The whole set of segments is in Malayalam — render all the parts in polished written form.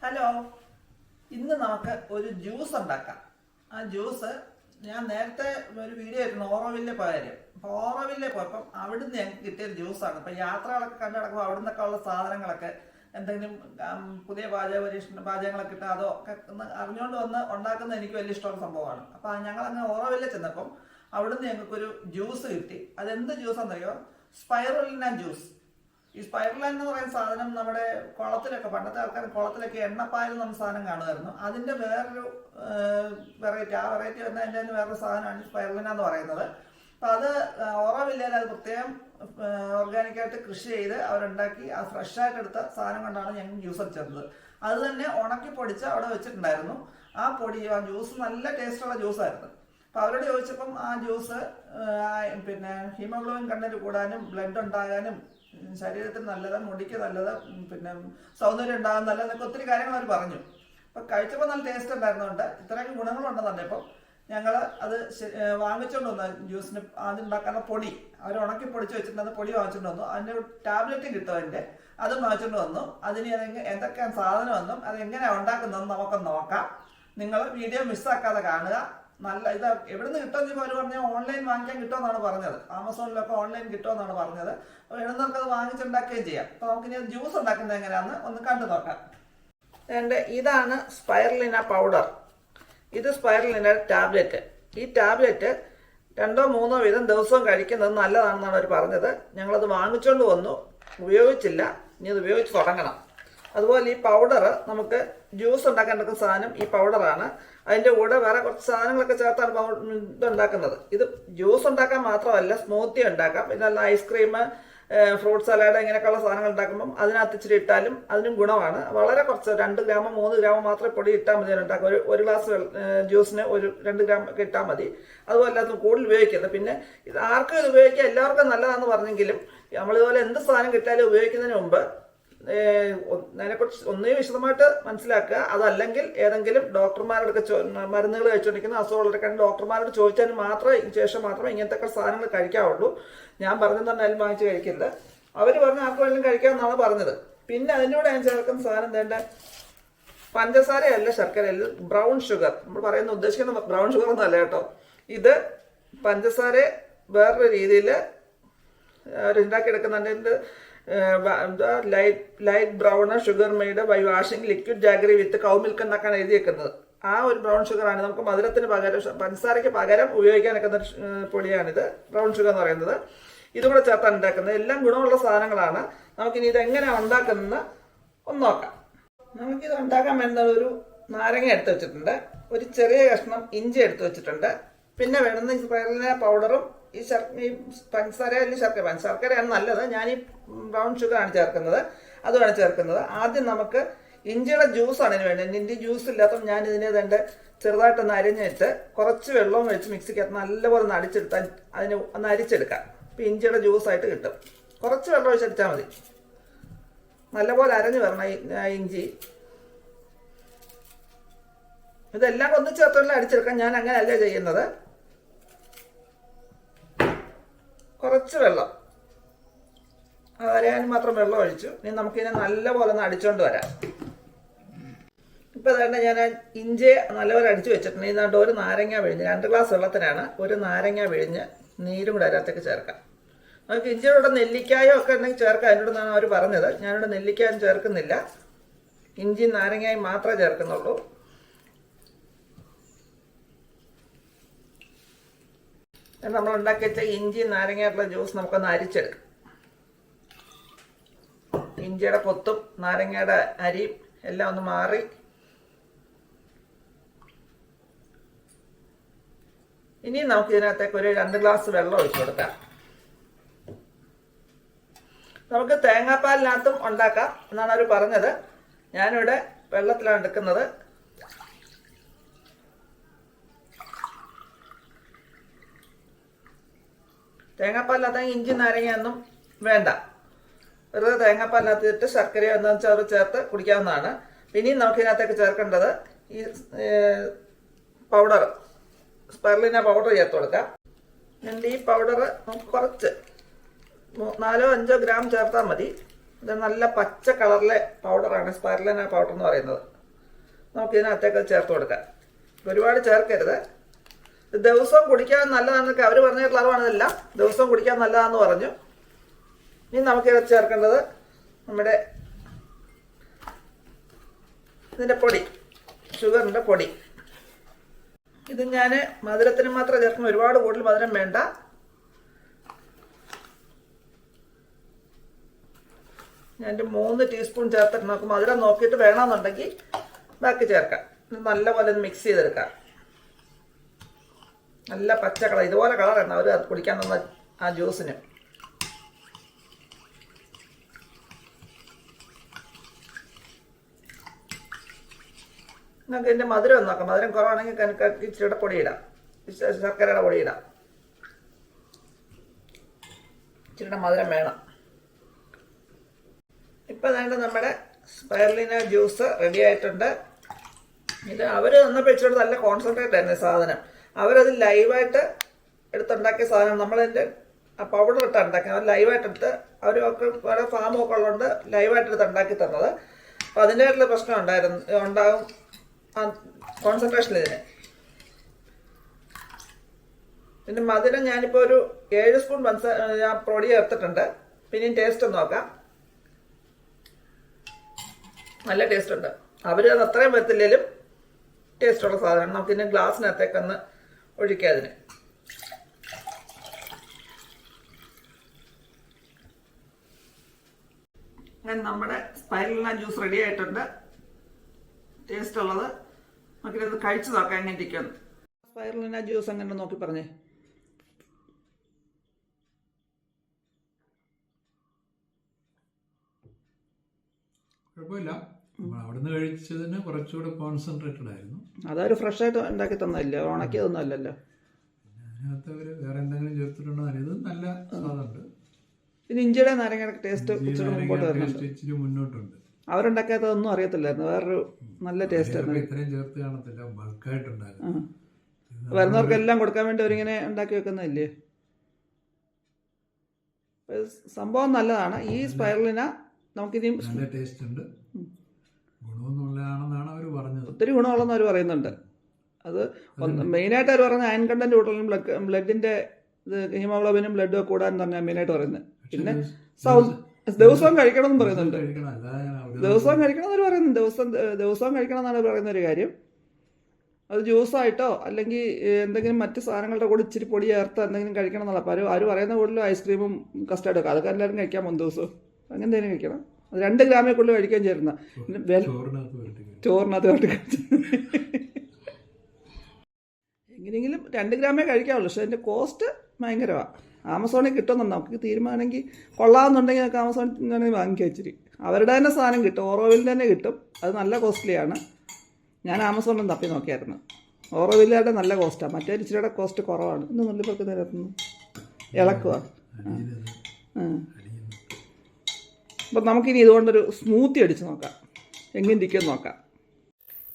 ഹലോ, ഇന്ന് നമുക്ക് ഒരു ജ്യൂസ് ഉണ്ടാക്കാം. ആ ജ്യൂസ് ഞാൻ നേരത്തെ ഒരു വീഡിയോ ആയിരുന്നു ഓറോവില്ലെ പോയാലും. അപ്പോൾ ഓറോവില്ലെ പോയപ്പം അവിടുന്ന് ഞങ്ങൾക്ക് കിട്ടിയൊരു ജ്യൂസാണ്. ഇപ്പം യാത്രകളൊക്കെ കണ്ടു നടക്കുമ്പോൾ അവിടെ നിന്നൊക്കെ ഉള്ള സാധനങ്ങളൊക്കെ എന്തെങ്കിലും പുതിയ പാചകങ്ങളൊക്കെ ഇട്ട് അതോ ഒക്കെ ഒന്ന് അറിഞ്ഞുകൊണ്ട് വന്ന് ഉണ്ടാക്കുന്നത് എനിക്ക് വലിയ ഇഷ്ടമുള്ള സംഭവമാണ്. അപ്പോൾ ഞങ്ങൾ അങ്ങ് ഓറോവില്ലെ ചെന്നപ്പം അവിടുന്ന് ഞങ്ങൾക്കൊരു ജ്യൂസ് കിട്ടി. അതെന്ത് ജ്യൂസാണെന്നറിയോ? Spirulina juice. ഈ സ്പൈറലൈൻ എന്ന് പറയുന്ന സാധനം നമ്മുടെ കുളത്തിലൊക്കെ പണ്ടത്തെ ആൾക്കാർ കുളത്തിലൊക്കെ എണ്ണപ്പായൽ എന്ന സാധനം കാണുമായിരുന്നു. അതിന്റെ വേറൊരു വെറൈറ്റി, ആ വെറൈറ്റി വരുന്ന അതിൻ്റെ വേറൊരു സാധനമാണ് സ്പൈറലിന എന്ന് പറയുന്നത്. അപ്പം അത് ഓറോവില്ലയിൽ അത് പ്രത്യേകം ഓർഗാനിക്കായിട്ട് കൃഷി ചെയ്ത് അവരുണ്ടാക്കി ആ ഫ്രഷായിട്ട് എടുത്ത സാധനം കൊണ്ടാണ് ഞങ്ങൾ ജ്യൂസ് അടിച്ചിരുന്നത്. അത് തന്നെ ഉണക്കി പൊടിച്ച് അവിടെ വെച്ചിട്ടുണ്ടായിരുന്നു. ആ ജ്യൂസ് നല്ല ടേസ്റ്റുള്ള ജ്യൂസായിരുന്നു. അപ്പം അവരോട് ചോദിച്ചപ്പം ആ ജ്യൂസ് പിന്നെ ഹീമോഗ്ലോബിൻ കണ്ടന്റ് കൂടാനും ബ്ലഡ് ഉണ്ടാകാനും ശരീരത്തിന് നല്ലത്, മുടിക്ക് നല്ലത്, പിന്നെ സൗന്ദര്യം ഉണ്ടാകാൻ നല്ലതെന്നൊക്കെ ഒത്തിരി കാര്യങ്ങൾ അവർ പറഞ്ഞു. അപ്പം കഴിച്ചപ്പോൾ നല്ല ടേസ്റ്റ് ഉണ്ടായിരുന്നുണ്ട്. ഇത്രയൊക്കെ ഗുണങ്ങളുണ്ടെന്നുണ്ട്. ഇപ്പം ഞങ്ങൾ അത് വാങ്ങിച്ചുകൊണ്ട് വന്നു. ജ്യൂസിന് ആദ്യം ഉണ്ടാക്കാനുള്ള പൊടി അവർ ഉണക്കി പൊടിച്ച് വെച്ചിട്ടുണ്ട്. പൊടി വാങ്ങിച്ചുകൊണ്ട് വന്നു. അതിൻ്റെ ടാബ്ലറ്റും കിട്ടും. അതിൻ്റെ അതും വാങ്ങിച്ചുകൊണ്ട് വന്നു. അതിന് എന്തൊക്കെയാണ് സാധനമെന്നും അതെങ്ങനെയാണ് ഉണ്ടാക്കുന്നതെന്ന് നമുക്കൊന്ന് നോക്കാം. നിങ്ങൾ വീഡിയോ മിസ്സാക്കാതെ കാണുക. നല്ല ഇത് എവിടുന്ന് കിട്ടുമെന്ന് അവർ പറഞ്ഞാൽ ഓൺലൈൻ വാങ്ങിക്കാൻ കിട്ടുമെന്നാണ് പറഞ്ഞത്. ആമസോണിലൊക്കെ ഓൺലൈൻ കിട്ടുമെന്നാണ് പറഞ്ഞത്. അപ്പോൾ എവിടുന്നൊക്കെ അത് വാങ്ങിച്ചുണ്ടാക്കുകയും ചെയ്യാം. അപ്പോൾ നമുക്കിനി ജ്യൂസ് ഉണ്ടാക്കുന്നത് എങ്ങനെയാണെന്ന് ഒന്ന് കണ്ടു നോക്കാം. ഇതാണ് സ്പൈറലിന പൗഡർ. ഇത് സ്പൈറലിന ടാബ്ലറ്റ്. ഈ ടാബ്ലറ്റ് 2-3 വീതം ദിവസവും കഴിക്കുന്നത് നല്ലതാണെന്നാണ് അവർ പറഞ്ഞത്. ഞങ്ങളത് വാങ്ങിച്ചുകൊണ്ട് വന്നു, ഉപയോഗിച്ചില്ല. ഇനി അത് ഉപയോഗിച്ച് തുടങ്ങണം. അതുപോലെ ഈ പൗഡർ നമുക്ക് ജ്യൂസ് ഉണ്ടാക്കാൻ എടുക്കുന്ന സാധനം ഈ പൗഡറാണ്. അതിൻ്റെ കൂടെ വേറെ കുറച്ച് സാധനങ്ങളൊക്കെ ചേർത്താണ് ഇത് ഉണ്ടാക്കുന്നത്. ഇത് ജ്യൂസ് ഉണ്ടാക്കാൻ മാത്രമല്ല, സ്മൂത്തി ഉണ്ടാക്കാം. പിന്നെ അല്ല ഐസ്ക്രീം, ഫ്രൂട്ട് സലാഡ് ഇങ്ങനെയൊക്കെയുള്ള സാധനങ്ങൾ ഉണ്ടാക്കുമ്പം അതിനകത്ത് ഇച്ചിരി ഇട്ടാലും അതിനും ഗുണമാണ്. വളരെ കുറച്ച് 2 ഗ്രാമോ 3 ഗ്രാമോ മാത്രമേ പൊടി ഇട്ടാൽ മതി ഉണ്ടാക്കാം. ഒരു ഗ്ലാസ് ജ്യൂസിന് 2 ഗ്രാം ഒക്കെ ഇട്ടാൽ മതി. അതുപോലെ അത് കൂടുതൽ ഉപയോഗിക്കുന്നത്. പിന്നെ ഇത് ആർക്കും ഇത് ഉപയോഗിക്കാം, എല്ലാവർക്കും നല്ലതാണെന്ന് പറഞ്ഞെങ്കിലും നമ്മളിതുപോലെ എന്ത് സാധനം കിട്ടിയാലും ഉപയോഗിക്കുന്നതിന് മുമ്പ് അതിനെക്കുറിച്ച് ഒന്നേ വിശദമായിട്ട് മനസ്സിലാക്കുക. അതല്ലെങ്കിൽ ഏതെങ്കിലും ഡോക്ടർമാരോടൊക്കെ മരുന്നുകൾ കഴിച്ചുകൊണ്ടിരിക്കുന്ന അസുഖങ്ങളൊക്കെ ഡോക്ടർമാരോട് ചോദിച്ചതിന് ശേഷം മാത്രമേ ഇങ്ങനത്തെ സാധനങ്ങൾ കഴിക്കാവുള്ളൂ. ഞാൻ പറഞ്ഞെന്നുണ്ടെങ്കിൽ വാങ്ങിച്ച് കഴിക്കരുത്. അവർ പറഞ്ഞ ആർക്കും എല്ലാം കഴിക്കാമെന്നാണ് പറഞ്ഞത്. പിന്നെ അതിൻ്റെ കൂടെ ഞാൻ ചേർക്കുന്ന സാധനം വേണ്ട പഞ്ചസാരയല്ല, ശർക്കരയല്ല, ബ്രൗൺ ഷുഗർ. നമ്മൾ പറയുന്ന ഉദ്ദേശിക്കുന്ന ബ്രൗൺ ഷുഗർ ഒന്നല്ല കേട്ടോ. ഇത് പഞ്ചസാര വേറൊരു രീതിയിൽ അവരുണ്ടാക്കിയെടുക്കുന്നുണ്ട്. Light brown sugar made by washing liquid jaggery with cow milk എന്നൊക്കെയാണ് എഴുതിയേക്കുന്നത്. ആ ഒരു ബ്രൗൺ ഷുഗറാണ് നമുക്ക് മധുരത്തിന് പകരം, പഞ്ചസാരയ്ക്ക് പകരം ഉപയോഗിക്കാനൊക്കെ പൊടിയാണിത് ബ്രൗൺ ഷുഗർ എന്ന് പറയുന്നത്. ഇതുകൂടെ ചേർത്താണ് ഉണ്ടാക്കുന്നത്. എല്ലാം ഗുണമുള്ള സാധനങ്ങളാണ്. നമുക്കിനി ഇതെങ്ങനെയാണ് ഉണ്ടാക്കുന്നത് ഒന്ന് നോക്കാം. നമുക്കിത് ഉണ്ടാക്കാൻ വേണ്ട ഒരു നാരങ്ങ എടുത്ത് വെച്ചിട്ടുണ്ട്, ഒരു ചെറിയ കഷ്ണം ഇഞ്ചി എടുത്ത് വെച്ചിട്ടുണ്ട്. പിന്നെ വേണ്ടുന്ന സ്പൈറലിന പൗഡറും ഈ പഞ്ചസാര അല്ലെങ്കിൽ ശർക്കരയാണ് നല്ലത്. ഞാൻ ഈ ബ്രൗൺ ഷുഗറാണ് ചേർക്കുന്നത്, അതുമാണ് ചേർക്കുന്നത്. ആദ്യം നമുക്ക് ഇഞ്ചിയുടെ ജ്യൂസാണ് ഇതിന് വേണ്ടത്. ഇഞ്ചി ജ്യൂസ് ഇല്ലാത്തപ്പോൾ ഞാൻ ഇതിനെ തന്നെ ചെറുതായിട്ടൊന്ന് അരിഞ്ഞിട്ട് കുറച്ച് വെള്ളവും വെച്ച് മിക്സിക്കകത്ത് നല്ലപോലെ ഒന്ന് അടിച്ചെടുത്താൽ അതിന് ഒന്ന് അരിച്ചെടുക്കാം. അപ്പോൾ ഇഞ്ചിയുടെ ജ്യൂസായിട്ട് കിട്ടും. കുറച്ച് വെള്ളം ഒഴിച്ചടിച്ചാൽ മതി. നല്ലപോലെ അരഞ്ഞു വരണം ഇഞ്ചി. ഇതെല്ലാം ഒന്ന് ചേർത്തുള്ള അടിച്ചെടുക്കാം. ഞാൻ അങ്ങനെയല്ല ചെയ്യുന്നത്. കുറച്ച് വെള്ളം അരയാൻ മാത്രം വെള്ളം ഒഴിച്ചു. ഇനി നമുക്കിതിനെ നല്ലപോലെ ഒന്ന് അടിച്ചുകൊണ്ട് വരാം. ഇപ്പം തന്നെ ഞാൻ ഇഞ്ചി നല്ലപോലെ അടിച്ചു വെച്ചിട്ടുണ്ട്. ഇതാണ്ട് ഒരു നാരങ്ങ പിഴിഞ്ഞ്, 2 ഗ്ലാസ് വെള്ളത്തിനാണ് ഒരു നാരങ്ങ പിഴിഞ്ഞ് നീരും കൂടെ അതിനകത്തേക്ക് ചേർക്കാം. നമുക്ക് ഇഞ്ചിയുടെ നെല്ലിക്കായോ ഒക്കെ ഉണ്ടെങ്കിൽ ചേർക്കാം. അതിനോട് നിന്നാണ് അവർ പറഞ്ഞത്. ഞാനിവിടെ നെല്ലിക്കായും ചേർക്കുന്നില്ല, ഇഞ്ചി നാരങ്ങയും മാത്രമേ ചേർക്കുന്നുള്ളൂ. നമ്മൾ ഉണ്ടാക്കി വെച്ച ഇഞ്ചി നാരങ്ങയുള്ള ജ്യൂസ് നമുക്കൊന്ന് അരിച്ചെടുക്കാം. ഇഞ്ചിയുടെ കൊത്തും നാരങ്ങയുടെ അരിയും എല്ലാം ഒന്ന് മാറി ഇനി നമുക്ക് ഇതിനകത്തേക്ക് ഒരു 2 ഗ്ലാസ് വെള്ളം ഒഴിച്ചു കൊടുക്കാം. നമുക്ക് തേങ്ങാപ്പാലിനകത്തും ഉണ്ടാക്കാം എന്നാണ് അവർ പറഞ്ഞത്. ഞാനിവിടെ വെള്ളത്തിലാണ് എടുക്കുന്നത്. തേങ്ങാപ്പാലിനകത്ത് ഇഞ്ചി നാരങ്ങയൊന്നും വേണ്ട. വെറുതെ തേങ്ങാപ്പാലിനകത്ത് ഇട്ട് ശർക്കരയോ എന്താണെന്ന് വെച്ചാൽ ചേർത്ത് കുടിക്കാവുന്നതാണ്. പിന്നെയും നമുക്കിതിനകത്തേക്ക് ചേർക്കേണ്ടത് ഈ പൗഡർ, സ്പൈറലിന പൗഡർ ചേർത്ത് കൊടുക്കാം. എന്നിട്ട് ഈ പൗഡർ നമുക്ക് കുറച്ച് 4-5 ഗ്രാം ചേർത്താൽ മതി. ഇത് നല്ല പച്ച കളറിലെ പൗഡറാണ് സ്പൈറലിന പൗഡർ എന്ന് പറയുന്നത്. നമുക്ക് ഇതിനകത്തേക്ക് ചേർത്ത് കൊടുക്കാം. ഒരുപാട് ചേർക്കരുത്. ദിവസവും കുടിക്കാൻ നല്ലതാണെന്നൊക്കെ അവർ പറഞ്ഞിട്ടുള്ള അറിവാണിതെല്ലാം. ദിവസവും കുടിക്കാൻ നല്ലതാണെന്ന് പറഞ്ഞു. ഇനി നമുക്കിത് ചേർക്കേണ്ടത് നമ്മുടെ ഇതിൻ്റെ പൊടി, ഷുഗറിൻ്റെ പൊടി. ഇത് ഞാൻ മധുരത്തിന് മാത്രം ചേർക്കണം, ഒരുപാട് കൂടുതൽ മധുരം വേണ്ട. ഞാൻ 3 ടീസ്പൂൺ ചേർത്തിട്ട് നമുക്ക് മധുരം നോക്കിയിട്ട് വേണമെന്നുണ്ടെങ്കിൽ ബാക്കി ചേർക്കാം. നല്ലപോലെ ഒന്ന് മിക്സ് ചെയ്തെടുക്കാം. നല്ല പച്ച കളർ, ഇതുപോലെ കളറാണ് അവർ കുടിക്കാൻ തന്ന ആ ജ്യൂസിന്. നമുക്ക് ഇതിൻ്റെ മധുരം ഒന്ന് നോക്കാം. മധുരം കുറവാണെങ്കിൽ കനക്ക് ഇച്ചിരിയുടെ പൊടിയിടാം, ശർക്കരയുടെ പൊടിയിടാം. ഇച്ചിരിയുടെ മധുരം വേണം. ഇപ്പം വേണ്ട നമ്മുടെ സ്പൈർലിന ജ്യൂസ് റെഡി ആയിട്ടുണ്ട്. ഇത് അവർ തന്നപ്പോൾ ഇച്ചിരി നല്ല കോൺസെൻട്രേറ്റ് ആയിരുന്നു സാധനം. അവരത് ലൈവായിട്ട് എടുത്തുണ്ടാക്കിയ സാധനം. നമ്മളതിൻ്റെ പൗഡർ ഇട്ട് ഉണ്ടാക്കി, അവർ ലൈവായിട്ടെടുത്ത് അവരൊക്കെ വേറെ ഫാമൊക്കെ ഉള്ളതുകൊണ്ട് ലൈവായിട്ട് എടുത്ത് ഉണ്ടാക്കി തന്നത്. അപ്പോൾ അതിൻ്റെതായിട്ടുള്ള പ്രശ്നം ഉണ്ടാകും ആ കോൺസെൻട്രേഷൻ ഇതിന്. പിന്നെ മധുരം ഞാനിപ്പോൾ ഒരു 7 സ്പൂൺ ഞാൻ പൊടി ചേർത്തിട്ടുണ്ട്. പിന്നെയും ടേസ്റ്റ് ഒന്ന് നോക്കാം. നല്ല ടേസ്റ്റ് ഉണ്ട്. അവർ അത് അത്രയും വരത്തില്ലേലും ടേസ്റ്റുള്ള സാധനമാണ്. നമുക്കിതിൻ്റെ ഗ്ലാസ്സിനകത്തേക്കൊന്ന് ഒഴിക്കുക. അതിന് അങ്ങനെ നമ്മുടെ സ്പൈറലിന ജ്യൂസ് റെഡി ആയിട്ടുണ്ട്. ടേസ്റ്റ് ഉള്ളത്. നമുക്കിത് കഴിച്ച് നോക്കാം എങ്ങനെ ഇരിക്കുമെന്ന്. സ്പൈറലിന ജ്യൂസ് എങ്ങനെ നോക്കി പറഞ്ഞേ. കുഴപ്പമില്ല. അവിടുന്ന് കഴിച്ചതിന് കുറച്ചുകൂടെ കോൺസെൻട്രേറ്റഡ് ആയിരുന്നു. അതൊരു ഫ്രഷ് ആയിട്ട് ഉണ്ടാക്കി തന്നല്ലേ, ഉണക്കിയതൊന്നും അല്ലല്ലോ. അതിനകത്ത് അവർ വേറെ എന്തെങ്കിലും ചേർത്തിട്ടുണ്ടോ? ഇത് നല്ല സ്വാദുണ്ട്. പിന്നെ ഇഞ്ചിയുടെ നാരങ്ങയുടെ ടേസ്റ്റ് ഇച്ചിരി മുമ്പോട്ട് വരുന്നുണ്ട്, ഇച്ചിരി മുന്നോട്ടുണ്ട്. അവരുണ്ടാക്കാത്തതൊന്നും അറിയത്തില്ലായിരുന്നു. വേറൊരു നല്ല ടേസ്റ്റ് ആയിരുന്നു. ഇത്രയും ചേർത്ത് കാണത്തില്ല, ബൾക്കായിട്ടുണ്ടായിരുന്നു. വരുന്നവർക്കെല്ലാം കൊടുക്കാൻ വേണ്ടി അവരിങ്ങനെ ഉണ്ടാക്കി വെക്കുന്നതല്ലേ. സംഭവം നല്ലതാണ്. ഈ സ്പൈറലിന നമുക്കിനി നല്ല ടേസ്റ്റ് ഉണ്ട്, ഗുണമൊന്നുള്ളതാണെന്നാണ് അവർ പറഞ്ഞത്. ഒത്തിരി ഗുണമുള്ളതെന്ന് അവർ പറയുന്നുണ്ട്. അത് മെയിനായിട്ട് അവർ പറയുന്നത് അയൺ കണ്ടന്റ് കൂടുതലും ബ്ലഡിന്റെ ഇത് ഹീമോഗ്ലോബിനും ബ്ലഡും ഒക്കെ കൂടാൻ തന്നെയാണ് മെയിനായിട്ട് പറയുന്നത്. പിന്നെ ദിവസവും കഴിക്കണം എന്ന് പറയുന്നുണ്ട്. ദിവസവും കഴിക്കണം എന്നവർ പറയുന്നുണ്ട്. ദിവസവും കഴിക്കണം എന്നാണ് പറയുന്ന ഒരു കാര്യം. അത് ജ്യൂസായിട്ടോ അല്ലെങ്കിൽ എന്തെങ്കിലും മറ്റ് സാധനങ്ങളുടെ കൂടെ ഇച്ചിരി പൊടി ചേർത്ത് എന്തെങ്കിലും കഴിക്കണം എന്നുള്ള. അപ്പോൾ അവർ പറയുന്ന കൂടുതലും ഐസ്ക്രീമും കസ്റ്റർഡൊക്കെ അതൊക്കെ എല്ലാവരും കഴിക്കാൻ പോകും ദിവസവും. അങ്ങനെ എന്തെങ്കിലും കഴിക്കണം. അത് 2 ഗ്രാമേ കൂടുതൽ കഴിക്കാൻ ചേരുന്ന ചോറിനകത്ത് കഴിച്ചു. എങ്ങനെയെങ്കിലും 2 ഗ്രാമേ കഴിക്കാവുള്ളൂ. പക്ഷെ അതിൻ്റെ കോസ്റ്റ് ഭയങ്കരമാണ്. ആമസോണിൽ കിട്ടുന്നുണ്ട്. നമുക്ക് തീരുമാനമെങ്കിൽ കൊള്ളാമെന്നുണ്ടെങ്കിൽ നമുക്ക് ആമസോണിൽ വാങ്ങിക്കുക. ഇച്ചിരി അവരുടെ തന്നെ സാധനം കിട്ടും, ഓറോവിലിൻ്റെ തന്നെ കിട്ടും. അത് നല്ല കോസ്റ്റ്ലിയാണ്. ഞാൻ ആമസോണിൽ തപ്പി നോക്കിയായിരുന്നു. ഓറോവില്ലുകാരുടെ നല്ല കോസ്റ്റാണ്, മറ്റേ ഇച്ചിരിയുടെ കോസ്റ്റ് കുറവാണ്. ഇന്ന് നുള്ളിപ്പൊക്കെ നിരത്തുന്നു ഇളക്കുക. അപ്പം നമുക്കിനി ഇതുകൊണ്ടൊരു സ്മൂത്തി അടിച്ച് നോക്കാം, എങ്ങനെ ഇരിക്കുമെന്ന് നോക്കാം.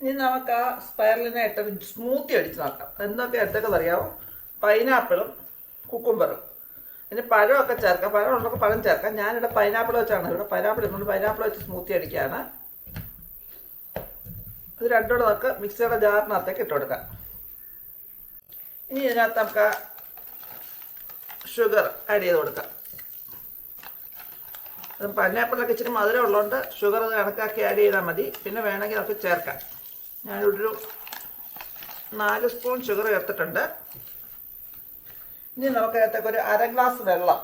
ഇനി നമുക്ക് ആ സ്പൈറലിനായിട്ടൊരു സ്മൂത്തി അടിച്ച് നോക്കാം. എന്തൊക്കെ എടുത്തൊക്കെ അറിയാമോ? പൈനാപ്പിളും കുക്കുംബറും. പിന്നെ പഴമൊക്കെ ചേർക്കാം. പഴം ഉള്ളൊക്കെ പഴം ചേർക്കാം. ഞാനിവിടെ പൈനാപ്പിൾ വെച്ചാണ് ഇവിടെ പൈനാപ്പിൾ ഇട്ടുകൊണ്ട് പൈനാപ്പിൾ വെച്ച് സ്മൂത്തി അടിക്കുകയാണ്. ഇത് രണ്ടോടെ നമുക്ക് മിക്സിയുടെ ജാറിനകത്തേക്ക് ഇട്ട് കൊടുക്കാം. ഇനി ഇതിനകത്ത് നമുക്ക് ഷുഗർ ആഡ് ചെയ്ത് കൊടുക്കാം. പൈനാപ്പിളൊക്കെ ഇച്ചിരി മധുരം ഉള്ളതുകൊണ്ട് ഷുഗർ കണക്കാക്കി ആഡ് ചെയ്താൽ മതി. പിന്നെ വേണമെങ്കിൽ നമുക്ക് ചേർക്കാം. ഞാനിവിടെ ഒരു 4 സ്പൂൺ ഷുഗർ ചേർത്തിട്ടുണ്ട്. ഇനി നമുക്ക് അതിനകത്തേക്ക് ഒരു 1/2 ഗ്ലാസ് വെള്ളം,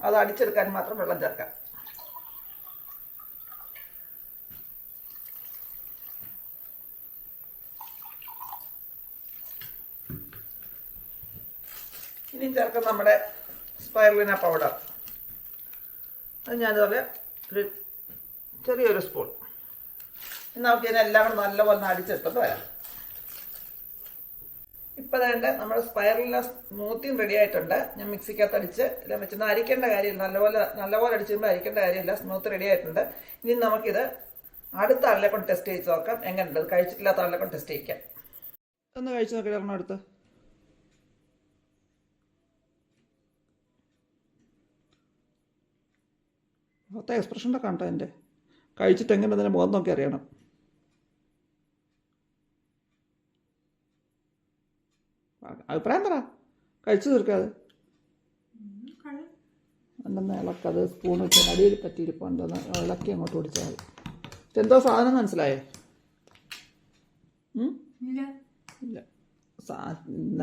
അത് അടിച്ചെടുക്കാൻ മാത്രം വെള്ളം ചേർക്കാം. ഇനി ചേർക്കാം നമ്മുടെ സ്പൈറലിന പൗഡർ. അത് ഞാനിതുപോലെ ഒരു ചെറിയൊരു സ്പൂൺ. ഇനി നമുക്ക് ഇതിനെല്ലാം കൂടെ നല്ലപോലെ അടിച്ചെടുത്തിട്ട് വരാം. ഇപ്പം വേണ്ട നമ്മുടെ സ്പൈറലിന സ്മൂത്തിയും റെഡി ആയിട്ടുണ്ട്. ഞാൻ മിക്സിക്കകത്ത് അടിച്ച് എല്ലാം വെച്ചിട്ട് അരിക്കേണ്ട കാര്യമില്ല. നല്ലപോലെ അടിച്ചുമ്പോൾ അരിക്കേണ്ട കാര്യമില്ല. സ്മൂത്ത് റെഡി ആയിട്ടുണ്ട്. ഇനി നമുക്കിത് അടുത്ത ആളിനെ കൊണ്ട് ടെസ്റ്റ് ചെയ്ത് നോക്കാം എങ്ങനെയുണ്ട്. കഴിച്ചിട്ടില്ലാത്ത ആളിനെ കൊണ്ട് ടെസ്റ്റ് ചെയ്യിക്കാം. ഒന്ന് കഴിച്ച് നോക്കി ഒരെണ്ണം അടുത്ത്. മൊത്തം എക്സ്പ്രഷൻ്റെ കണ്ടോ എൻ്റെ. കഴിച്ചിട്ട് എങ്ങനെ അതിനെ മുഖം നോക്കി അറിയണം. അഭിപ്രായം പറ, കഴിച്ചു തീർക്കാതെ. എന്തെന്ന് ഇളക്കത് സ്പൂൺ വെച്ച് അടിയിൽ പറ്റിയിരിപ്പുണ്ടെന്ന് ഇളക്കി അങ്ങോട്ട് ഓടിച്ചാൽ മതി. ഇതെന്തോ സാധനം മനസ്സിലായോ? ഇല്ല,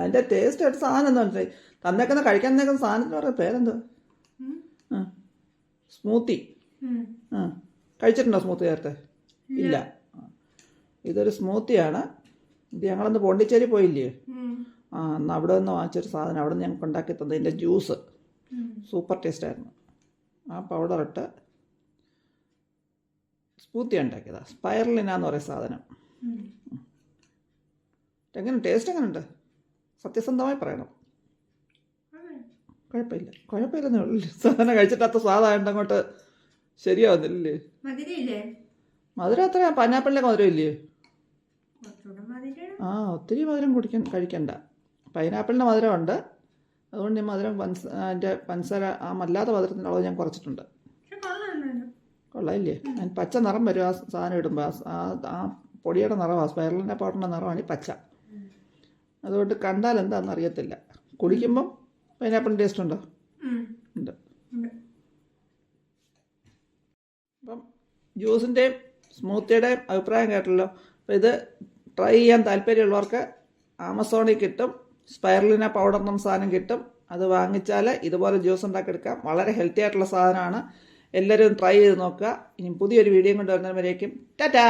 അതിൻ്റെ ടേസ്റ്റ് ആയിട്ട് സാധനം എന്താ മനസ്സിലായി? തന്നേക്കുന്ന കഴിക്കാൻ തന്നേക്കുന്ന സാധനത്തിന് പറയുന്ന പേരെന്തോ? സ്മൂത്തി. കഴിച്ചിട്ടുണ്ടോ സ്മൂത്തി നേരത്തെ? ഇല്ല. ഇതൊരു സ്മൂത്തിയാണ്. ഇത് ഞങ്ങളന്ന് പോണ്ടിച്ചേരി പോയില്ലേ, അന്ന് അവിടെ നിന്ന് വാങ്ങിച്ചൊരു സാധനം. അവിടെ നിന്ന് ഞങ്ങൾക്ക് ഉണ്ടാക്കി തന്നതിൻ്റെ ജ്യൂസ് സൂപ്പർ ടേസ്റ്റായിരുന്നു. ആ പൗഡറിട്ട് സ്മൂത്തി ഉണ്ടാക്കിയതാ. സ്പൈറലിനാന്ന് പറയുന്ന സാധനം. എങ്ങനെ ടേസ്റ്റ് എങ്ങനെയുണ്ട്? സത്യസന്ധമായി പറയണം. കുഴപ്പമില്ലെന്നേ ഉള്ളൂ. സാധനം കഴിച്ചിട്ടാത്ത സ്വാദായിട്ട് അങ്ങോട്ട് ശരിയാവുന്നില്ലേ? മധുരം അത്ര പൈനാപ്പിളിൻ്റെ മധുരം ഇല്ലേ? ഒത്തിരി മധുരം കഴിക്കണ്ട. പൈനാപ്പിളിൻ്റെ മധുരമുണ്ട്, അതുകൊണ്ട് ഞാൻ മധുരം അതിൻ്റെ പഞ്ചസാര അല്ലാത്ത മധുരത്തിൻ്റെ അളവ് ഞാൻ കുറച്ചിട്ടുണ്ട്. കൊള്ളാമില്ലേ? അതിന് പച്ച നിറം വരും ആ സാധനം ഇടുമ്പോൾ. ആ പൊടിയുടെ നിറമാണ്, സ്പൈറലിൻ്റെ പൗഡറിൻ്റെ നിറമാണ് ഈ പച്ച. അതുകൊണ്ട് കണ്ടാൽ എന്താണെന്ന് അറിയത്തില്ല. കുടിക്കുമ്പം പൈനാപ്പിളിൻ്റെ ടേസ്റ്റ് ഉണ്ടോ? ഉണ്ട്. അപ്പം ജ്യൂസിൻ്റെയും സ്മൂത്തിയുടെയും അഭിപ്രായം കേട്ടല്ലോ. അപ്പോൾ ഇത് ട്രൈ ചെയ്യാൻ താല്പര്യമുള്ളവർക്ക് ആമസോണിൽ കിട്ടും. സ്പൈറലിന പൗഡർ എന്ന സാധനം കിട്ടും. അത് വാങ്ങിച്ചാൽ ഇതുപോലെ ജ്യൂസ് ഉണ്ടാക്കിയെടുക്കാം. വളരെ ഹെൽത്തി ആയിട്ടുള്ള സാധനമാണ്. എല്ലാവരും ട്രൈ ചെയ്ത് നോക്കുക. ഇനി പുതിയൊരു വീഡിയോ കൊണ്ട് വരുന്നവരേക്കും ടാറ്റാ.